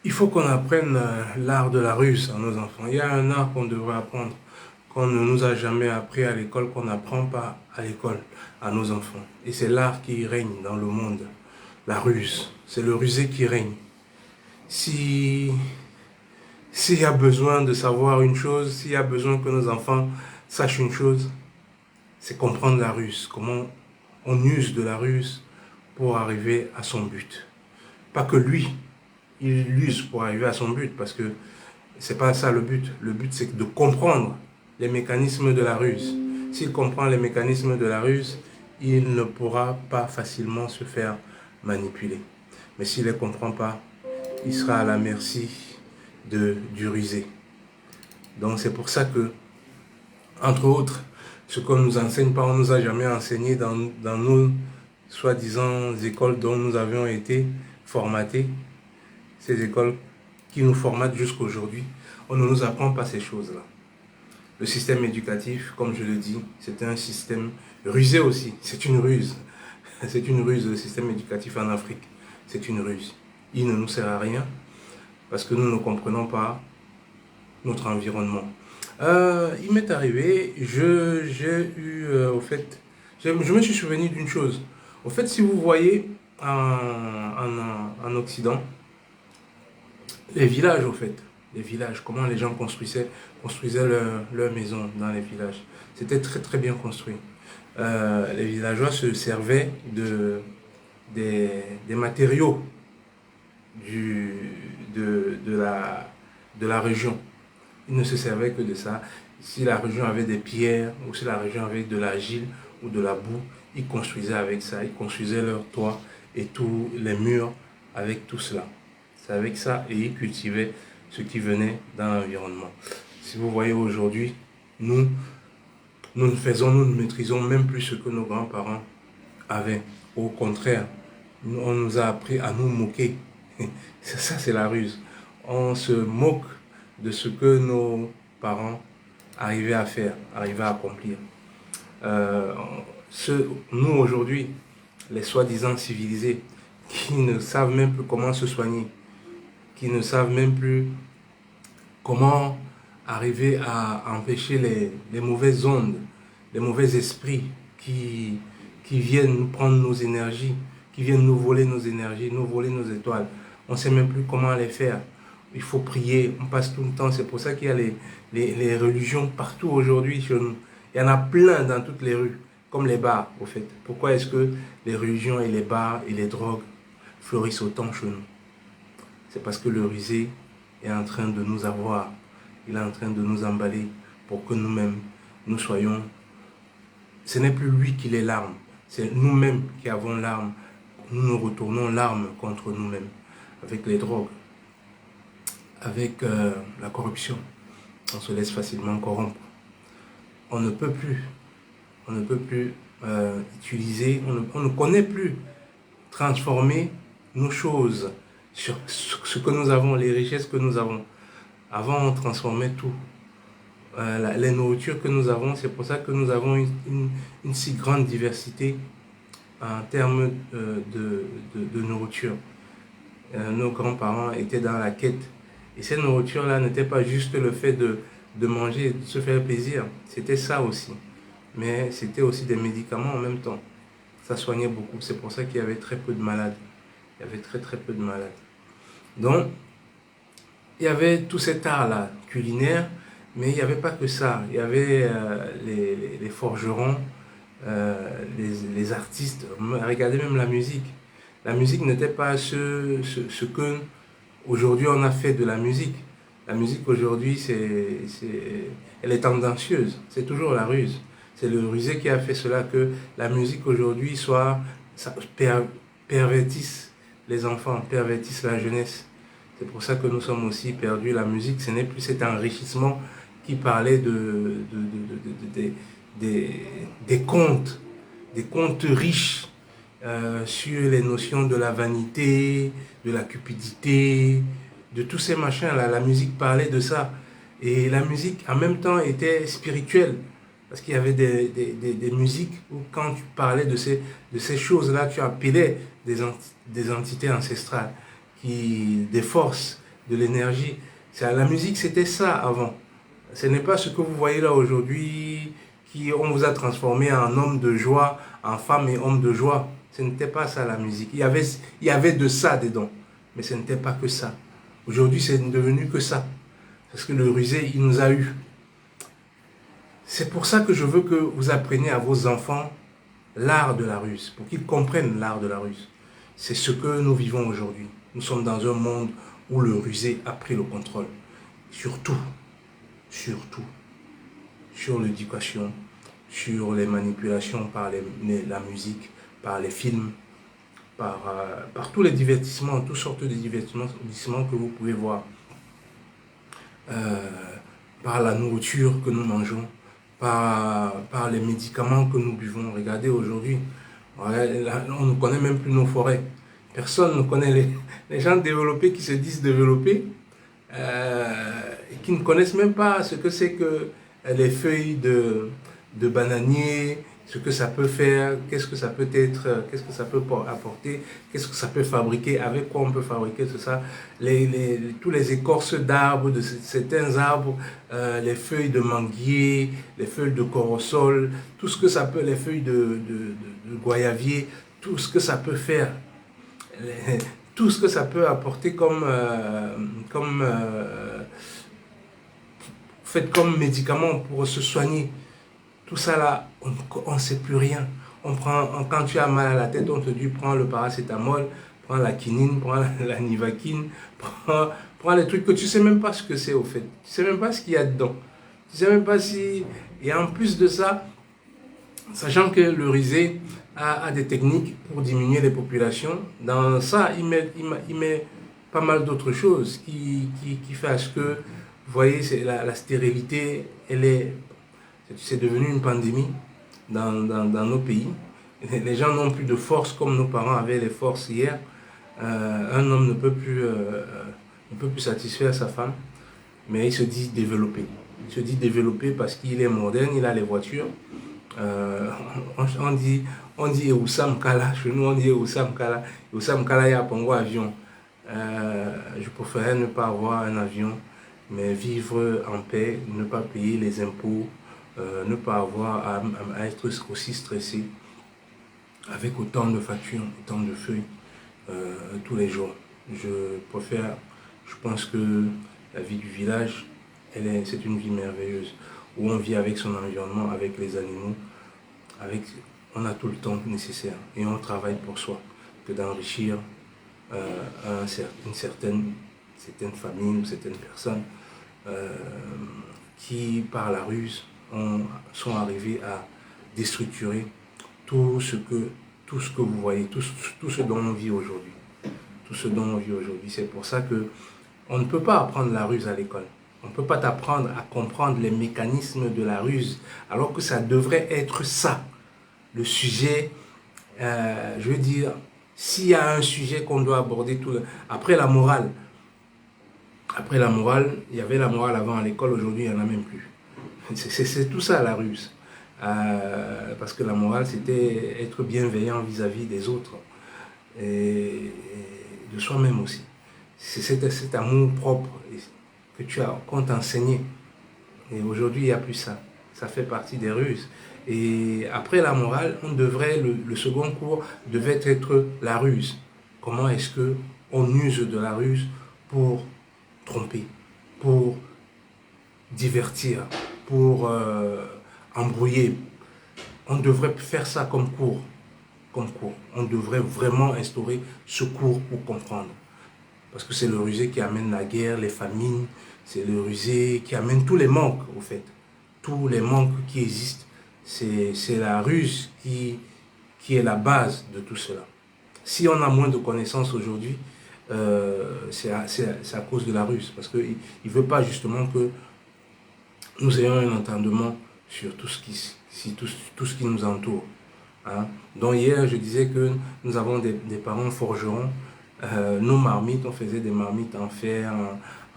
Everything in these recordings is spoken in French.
Il faut qu'on apprenne l'art de la ruse à nos enfants. Il y a un art qu'on devrait apprendre, qu'on ne nous a jamais appris à l'école, qu'on n'apprend pas à l'école à nos enfants. Et c'est l'art qui règne dans le monde, la ruse. C'est le rusé qui règne. Si, s'il y a besoin de savoir une chose, s'il y a besoin que nos enfants sachent une chose, c'est comprendre la ruse, comment on use de la ruse pour arriver à son but. Pas que lui, il l'use pour arriver à son but, parce que c'est pas ça le but. Le but, c'est de comprendre les mécanismes de la ruse. S'il comprend les mécanismes de la ruse, il ne pourra pas facilement se faire manipuler. Mais s'il ne les comprend pas, il sera à la merci du rusé. Donc c'est pour ça que, entre autres, ce qu'on ne nous enseigne pas, on ne nous a jamais enseigné dans nos soi-disant écoles dont nous avions été formatés, ces écoles qui nous formatent jusqu'à aujourd'hui, on ne nous apprend pas ces choses-là. Le système éducatif, comme je le dis, c'est un système rusé aussi. C'est une ruse. C'est une ruse, le système éducatif en Afrique. C'est une ruse. Il ne nous sert à rien parce que nous ne comprenons pas notre environnement. Il m'est arrivé, je me suis souvenu d'une chose. Au fait, si vous voyez en Occident, les villages, au fait, les villages, comment les gens construisaient leur maison dans les villages. C'était très très bien construit. Les villageois se servaient des matériaux de la région. Ils ne se servaient que de ça. Si la région avait des pierres, ou si la région avait de l'argile ou de la boue, ils construisaient avec ça. Ils construisaient leur toit et tous les murs avec tout cela. C'est avec ça et ils cultivaient ce qui venait dans l'environnement. Si vous voyez aujourd'hui, nous ne maîtrisons même plus ce que nos grands-parents avaient. Au contraire, on nous a appris à nous moquer. Ça, c'est la ruse. On se moque de ce que nos parents arrivaient à faire, arrivaient à accomplir. Euh, Nous, aujourd'hui, les soi-disant civilisés, qui ne savent même plus comment se soigner, qui ne savent même plus comment arriver à empêcher les mauvaises ondes, les mauvais esprits qui viennent nous prendre nos énergies, qui viennent nous voler nos énergies, nous voler nos étoiles. On ne sait même plus comment les faire. Il faut prier, on passe tout le temps. C'est pour ça qu'il y a les religions partout aujourd'hui chez nous. Il y en a plein dans toutes les rues, comme les bars, au fait. Pourquoi est-ce que les religions et les bars et les drogues fleurissent autant chez nous? C'est parce que le rusé est en train de nous avoir. Il est en train de nous emballer pour que nous-mêmes, nous soyons... Ce n'est plus lui qui est l'arme, c'est nous-mêmes qui avons l'arme. Nous nous retournons l'arme contre nous-mêmes, avec les drogues, avec la corruption. On se laisse facilement corrompre. On ne peut plus utiliser, on ne connaît plus transformer nos choses sur ce que nous avons, les richesses que nous avons. Avant, on transformait tout. Les nourritures que nous avons, c'est pour ça que nous avons une si grande diversité en termes de nourriture. Nos grands-parents étaient dans la quête. Et cette nourriture-là n'était pas juste le fait de manger, de se faire plaisir. C'était ça aussi. Mais c'était aussi des médicaments en même temps. Ça soignait beaucoup. C'est pour ça qu'il y avait très peu de malades. Il y avait très très peu de malades. Donc, il y avait tout cet art-là, culinaire, mais il n'y avait pas que ça. Il y avait les forgerons, les artistes. Regardez même la musique. La musique n'était pas ce que aujourd'hui on a fait de la musique. La musique aujourd'hui, elle est tendancieuse. C'est toujours la ruse. C'est le rusé qui a fait cela, que la musique aujourd'hui pervertisse les enfants, pervertisse la jeunesse. C'est pour ça que nous sommes aussi perdus. La musique, ce n'est plus cet enrichissement qui parlait des contes riches sur les notions de la vanité, de la cupidité, de tous ces machins-là. La musique parlait de ça. Et la musique, en même temps, était spirituelle. Parce qu'il y avait des musiques où, quand tu parlais de ces choses-là, tu appelais des entités ancestrales, des forces de l'énergie. La musique, c'était ça avant. Ce n'est pas ce que vous voyez là aujourd'hui, on vous a transformé en homme de joie, en femme et homme de joie. Ce n'était pas ça la musique. Il y avait de ça dedans, mais ce n'était pas que ça. Aujourd'hui, c'est devenu que ça. Parce que le rusé, il nous a eu. C'est pour ça que je veux que vous appreniez à vos enfants l'art de la ruse, pour qu'ils comprennent l'art de la ruse. C'est ce que nous vivons aujourd'hui. Nous sommes dans un monde où le rusé a pris le contrôle. Surtout, sur l'éducation, sur les manipulations par la musique, par les films, par tous les divertissements, toutes sortes de divertissements que vous pouvez voir. Par la nourriture que nous mangeons, par les médicaments que nous buvons. Regardez aujourd'hui, on ne connaît même plus nos forêts. Personne ne connaît les gens développés qui se disent développés, qui ne connaissent même pas ce que c'est que les feuilles de bananier, ce que ça peut faire, qu'est-ce que ça peut être, qu'est-ce que ça peut apporter, qu'est-ce que ça peut fabriquer, avec quoi on peut fabriquer tout ça, tous les écorces d'arbres, de certains arbres, les feuilles de manguier, les feuilles de corosol, tout ce que ça peut, les feuilles de goyavier, tout ce que ça peut faire, tout ce que ça peut apporter comme médicament pour se soigner. Tout ça là, on ne sait plus rien. Quand tu as mal à la tête, on te dit prends le paracétamol, prends la quinine, prends la nivaquine, prends les trucs que tu ne sais même pas ce que c'est au fait. Tu ne sais même pas ce qu'il y a dedans. Tu ne sais même pas si... Et en plus de ça, sachant que le risé a des techniques pour diminuer les populations, dans ça, il met pas mal d'autres choses qui fait à ce que, vous voyez, la stérilité, c'est devenu une pandémie dans nos pays. Les gens n'ont plus de force comme nos parents avaient les forces hier. Un homme ne peut plus satisfaire sa femme, mais il se dit développé. Il se dit développé parce qu'il est moderne, il a les voitures. On dit Oussam Kala, chez nous on dit Oussam Kala. Oussam Kala, il y a Pongo avion. Je préférais ne pas avoir un avion, mais vivre en paix, ne pas payer les impôts, ne pas avoir à être aussi stressé avec autant de factures, autant de feuilles tous les jours. Je pense que la vie du village, c'est une vie merveilleuse, où on vit avec son environnement, avec les animaux, on a tout le temps nécessaire et on travaille pour soi, que d'enrichir une certaine famille ou certaines personnes qui, par la ruse, sont arrivés à déstructurer tout ce que vous voyez, tout ce dont on vit aujourd'hui. Tout ce dont on vit aujourd'hui. C'est pour ça que on ne peut pas apprendre la ruse à l'école. On ne peut pas t'apprendre à comprendre les mécanismes de la ruse, alors que ça devrait être ça, le sujet. Je veux dire, s'il y a un sujet qu'on doit aborder après la morale. Après la morale, il y avait la morale avant à l'école, aujourd'hui il n'y en a même plus. C'est tout ça la ruse. Parce que la morale, c'était être bienveillant vis-à-vis des autres et de soi-même aussi. C'est cet amour propre qu'on t'enseignait. Et aujourd'hui, il n'y a plus ça. Ça fait partie des ruses. Et après la morale, le second cours devait être la ruse. Comment est-ce qu'on use de la ruse pour tromper, pour divertir, pour embrouiller. On devrait faire ça comme cours. On devrait vraiment instaurer ce cours pour comprendre. Parce que c'est le rusé qui amène la guerre, les famines, c'est le rusé qui amène tous les manques, au fait. Tous les manques qui existent, c'est la ruse qui est la base de tout cela. Si on a moins de connaissances aujourd'hui, c'est à cause de la ruse. Parce qu'il ne veut pas justement que nous ayons un entendement sur tout ce qui nous entoure. Hein. Donc hier, je disais que nous avons des parents forgerons. Nos marmites, on faisait des marmites en fer,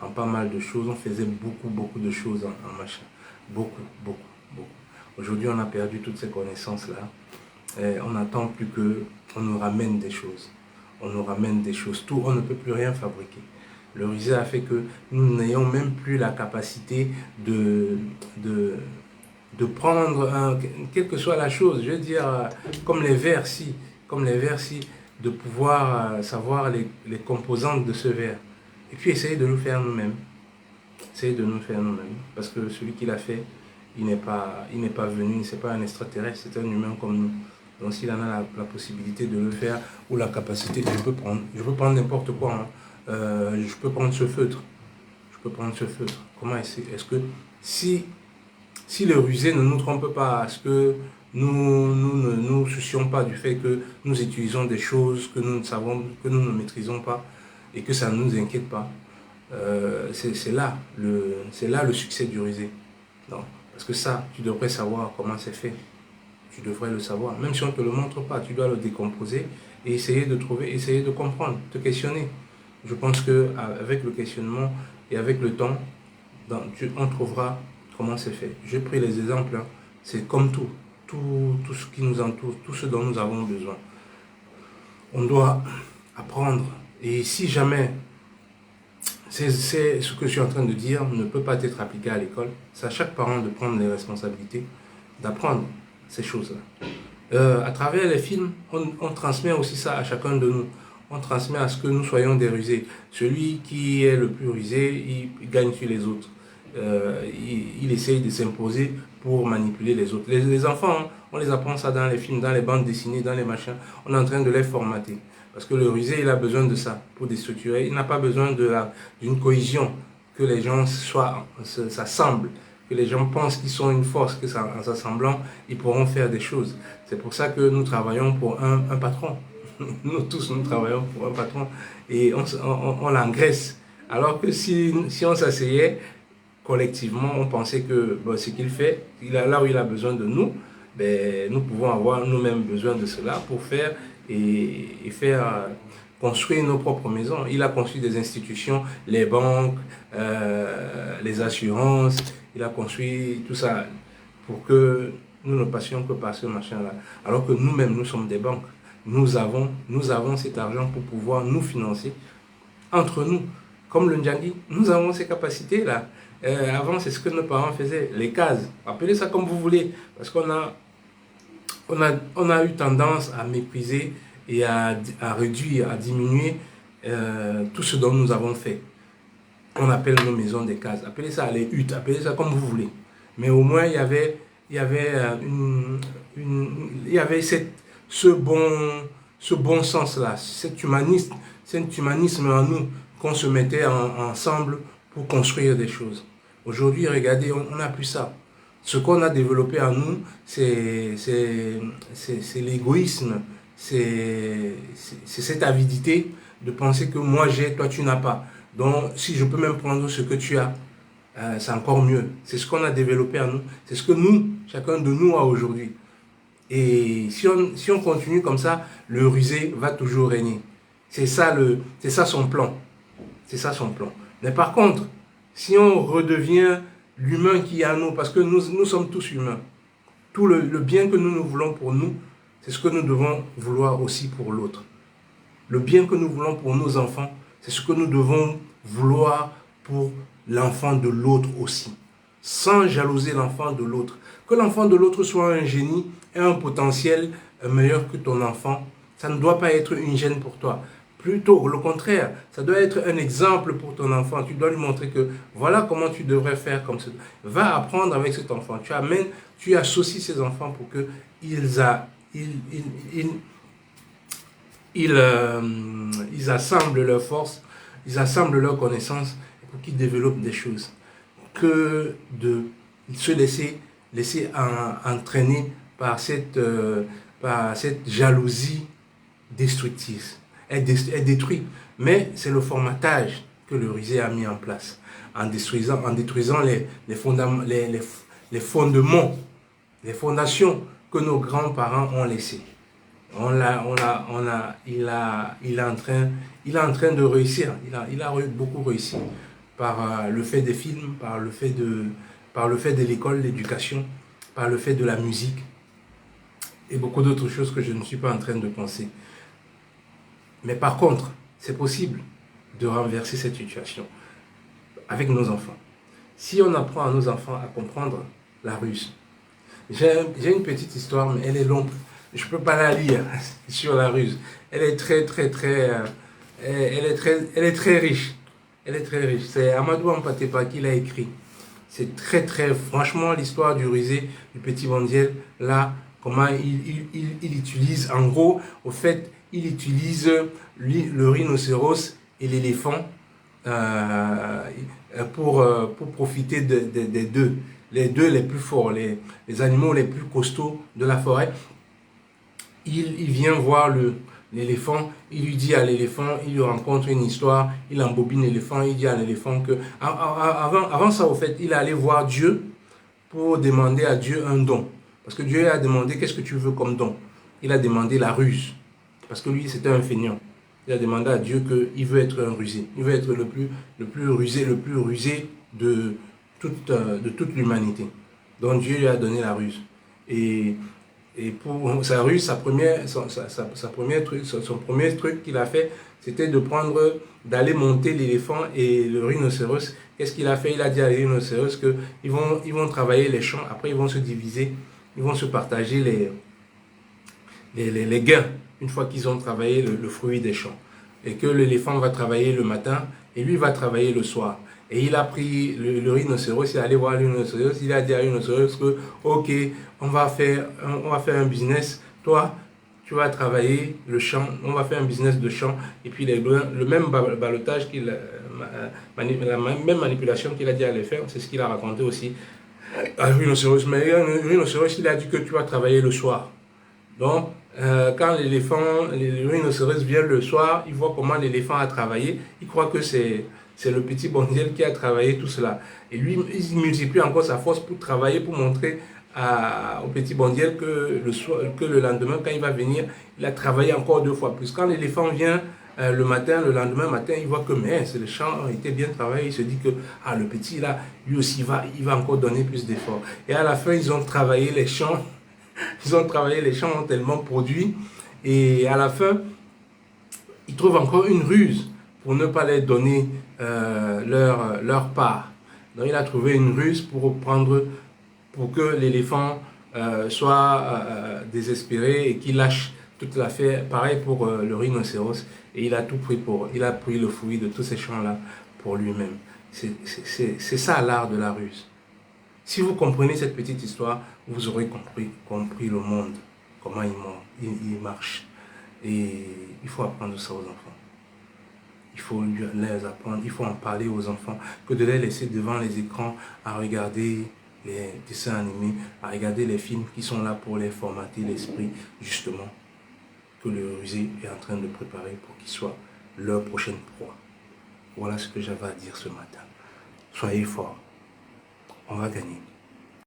en pas mal de choses. On faisait beaucoup de choses en machin. Beaucoup. Aujourd'hui, on a perdu toutes ces connaissances-là. On n'attend plus qu'on nous ramène des choses. On nous ramène des choses. On ne peut plus rien fabriquer. Le rusé a fait que nous n'ayons même plus la capacité de prendre, quelle que soit la chose, je veux dire, comme les verres, de pouvoir savoir les composantes de ce verre. Et puis essayer de nous faire nous-mêmes. Essayer de nous faire nous-mêmes. Parce que celui qui l'a fait, il n'est pas venu, c'est pas un extraterrestre, c'est un humain comme nous. Donc s'il en a la possibilité de le faire, ou la capacité, je peux prendre n'importe quoi. Hein. Je peux prendre ce feutre. Comment est-ce que si le rusé ne nous trompe pas, est-ce que nous ne nous soucions pas du fait que nous utilisons des choses que nous ne savons, que nous ne maîtrisons pas et que ça ne nous inquiète pas? C'est là le succès du rusé. Non, parce que ça, tu devrais savoir comment c'est fait. Tu devrais le savoir. Même si on ne te le montre pas, tu dois le décomposer et essayer de comprendre, te questionner. Je pense qu'avec le questionnement et avec le temps, on trouvera comment c'est fait. J'ai pris les exemples, hein. C'est comme tout ce qui nous entoure, tout ce dont nous avons besoin. On doit apprendre. Et si jamais c'est ce que je suis en train de dire ne peut pas être appliqué à l'école, c'est à chaque parent de prendre les responsabilités, d'apprendre ces choses-là. À travers les films, on transmet aussi ça à chacun de nous. On transmet à ce que nous soyons des rusés. Celui qui est le plus rusé, il gagne sur les autres. Il essaye de s'imposer pour manipuler les autres. Les enfants, hein, on les apprend ça dans les films, dans les bandes dessinées, dans les machins. On est en train de les formater. Parce que le rusé, il a besoin de ça pour déstructurer. Il n'a pas besoin d'une cohésion, que les gens s'assemblent, que les gens pensent qu'ils sont une force, que en s'assemblant, ils pourront faire des choses. C'est pour ça que nous travaillons pour un patron. Nous tous, nous travaillons pour un patron et on l'engraisse. Alors que si on s'asseyait collectivement, on pensait que ce qu'il fait, là où il a besoin de nous, nous pouvons avoir nous-mêmes besoin de cela pour faire et faire construire nos propres maisons. Il a construit des institutions, les banques, les assurances, il a construit tout ça pour que nous ne passions que par ce machin-là. Alors que nous-mêmes, nous sommes des banques. Nous avons cet argent pour pouvoir nous financer entre nous. Comme le Ndjangi, nous avons ces capacités-là. Avant, c'est ce que nos parents faisaient, les cases. Appelez ça comme vous voulez, parce qu'on a eu tendance à mépriser et à réduire, à diminuer tout ce dont nous avons fait. On appelle nos maisons des cases. Appelez ça les huttes, appelez ça comme vous voulez. Mais au moins, il y avait ce bon sens-là, cet humanisme en nous qu'on se mettait ensemble pour construire des choses. Aujourd'hui, regardez, on n'a plus ça. Ce qu'on a développé en nous, c'est l'égoïsme, c'est cette avidité de penser que moi j'ai, toi tu n'as pas. Donc, si je peux même prendre ce que tu as, c'est encore mieux. C'est ce qu'on a développé en nous. C'est ce que chacun de nous a aujourd'hui. Et si on continue comme ça, le rusé va toujours régner. C'est ça son plan. C'est ça son plan. Mais par contre, si on redevient l'humain qui est en nous, parce que nous sommes tous humains, tout le bien que nous voulons pour nous, c'est ce que nous devons vouloir aussi pour l'autre. Le bien que nous voulons pour nos enfants, c'est ce que nous devons vouloir pour l'enfant de l'autre aussi. Sans jalouser l'enfant de l'autre. Que l'enfant de l'autre soit un génie et un potentiel meilleur que ton enfant, ça ne doit pas être une gêne pour toi. Plutôt, le contraire, ça doit être un exemple pour ton enfant. Tu dois lui montrer que voilà comment tu devrais faire comme ça. Va apprendre avec cet enfant. Tu associes ces enfants pour qu'ils assemblent leurs forces, ils assemblent leurs connaissances pour qu'ils développent des choses. Que de se laisser entraîner par cette jalousie destructive. Elle détruit. Mais c'est le formatage que le rusé a mis en place. En détruisant les fondements, les fondations que nos grands-parents ont laissées. Il est en train de réussir. Il a beaucoup réussi par le fait des films, par le fait de l'école, l'éducation, par le fait de la musique et beaucoup d'autres choses que je ne suis pas en train de penser. Mais par contre, c'est possible. de renverser cette situation avec nos enfants. Si on apprend à nos enfants à comprendre la ruse, j'ai une petite histoire, mais elle est longue. Je ne peux pas la lire sur la ruse. Elle est elle est très riche. Elle est très riche. C'est Amadou Hampâté-Bâ qui l'a écrit. C'est franchement, l'histoire du rusé, du petit Bandiel, là, comment il utilise, en gros, au fait, il utilise le rhinocéros et l'éléphant pour profiter des deux. Les deux les plus forts, les animaux les plus costauds de la forêt. Il vient voir l'éléphant, il lui dit à l'éléphant, il lui rencontre une histoire, il embobine l'éléphant, il dit à l'éléphant que... Avant ça, au fait, il allait voir Dieu pour demander à Dieu un don. Parce que Dieu a demandé, qu'est-ce que tu veux comme don? Il a demandé la ruse. Parce que lui, c'était un feignant. Il a demandé à Dieu qu'il veut être un rusé. Il veut être le plus rusé de toute l'humanité. Donc Dieu lui a donné la ruse. Et pour sa ruse, son premier truc qu'il a fait, c'était d'aller monter l'éléphant et le rhinocéros. Qu'est-ce qu'il a fait? Il a dit à les rhinocéros qu'ils vont travailler les champs, après ils vont se diviser, ils vont se partager les gains, une fois qu'ils ont travaillé le fruit des champs. Et que l'éléphant va travailler le matin et lui va travailler le soir. Et il a pris le rhinocéros, il est allé voir le rhinocéros, il a dit à rhinocéros que, ok, on va faire un business, toi, tu vas travailler le champ, on va faire un business de champ, et puis le même balotage, la même manipulation qu'il a dit à les faire, c'est ce qu'il a raconté aussi à rhinocéros. Mais le rhinocéros, il a dit que tu vas travailler le soir. Donc, quand le rhinocéros vient le soir, il voit comment l'éléphant a travaillé, il croit que c'est le petit Bandiel qui a travaillé tout cela. Et lui, il multiplie encore sa force pour travailler, pour montrer au petit Bandiel que le lendemain, quand il va venir, il a travaillé encore 2 fois plus. Quand l'éléphant vient le lendemain matin, il voit que les champs ont été bien travaillés. Il se dit que le petit, là, lui aussi, il va encore donner plus d'efforts. Et à la fin, ils ont travaillé les champs. Ils ont travaillé les champs, ont tellement produit. Et à la fin, ils trouvent encore une ruse pour ne pas leur donner leur part. Donc il a trouvé une ruse pour que l'éléphant soit désespéré et qu'il lâche toute l'affaire. Pareil pour le rhinocéros. Et il a tout pris il a pris le fruit de tous ces champs-là pour lui-même. C'est ça l'art de la ruse. Si vous comprenez cette petite histoire, vous aurez compris le monde, comment il marche. Et il faut apprendre ça aux enfants. Il faut les apprendre, il faut en parler aux enfants, que de les laisser devant les écrans à regarder les dessins animés, à regarder les films qui sont là pour les formater l'esprit, justement, que le rusé est en train de préparer pour qu'il soit leur prochaine proie. Voilà ce que j'avais à dire ce matin. Soyez forts. On va gagner.